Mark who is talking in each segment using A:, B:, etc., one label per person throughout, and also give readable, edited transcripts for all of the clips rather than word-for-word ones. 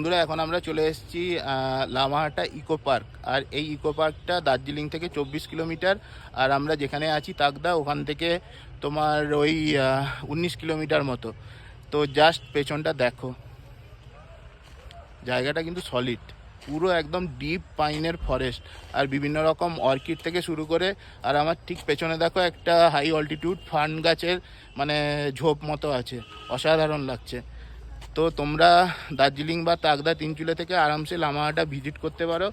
A: বন্ধুরা, এখন আমরা চলে এসেছি লামাহাটা ইকো পার্ক। আর এই ইকো পার্কটা দার্জিলিং থেকে 24 কিলোমিটার, আর আমরা যেখানে আছি তাকদা, ওখান থেকে তোমার ওই 19 কিলোমিটার মতো। তো জাস্ট পেছনটা দেখো, জায়গাটা কিন্তু সলিড, পুরো একদম ডিপ পাইনের ফরেস্ট, আর বিভিন্ন রকম অর্কিড থেকে শুরু করে। আর আমার ঠিক পেছনে দেখো একটা হাই অল্টিটিউড ফার্ন গাছের মানে ঝোপ মতো আছে, অসাধারণ লাগছে। তো তোমরা দার্জিলিং বা তাকদা তিনচুলে থেকে আরামসে লামাহাটা ভিজিট করতে পারো।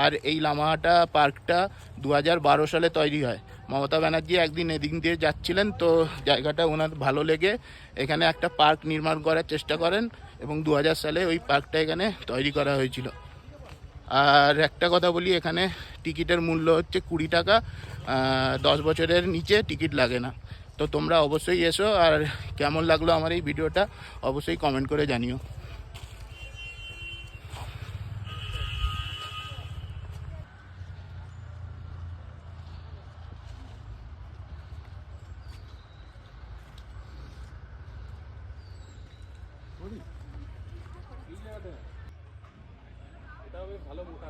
A: আর এই লামাহাটা পার্কটা 2012 সালে তৈরি হয়। মমতা ব্যানার্জি একদিন এদিক দিয়ে যাচ্ছিলেন, তো জায়গাটা ওনার ভালো লেগে এখানে একটা পার্ক নির্মাণ করার চেষ্টা করেন, এবং 2000 সালে ওই পার্কটা এখানে তৈরি করা হয়েছিল। আর একটা কথা বলি, এখানে টিকিটের মূল্য হচ্ছে 20 টাকা। 10 বছরের নিচে টিকিট লাগে না। তো তোমরা অবশ্যই এসো, আর কেমন লাগলো আমার এই ভিডিওটা অবশ্যই কমেন্ট করে জানিও।
B: এটা ভালো মোটা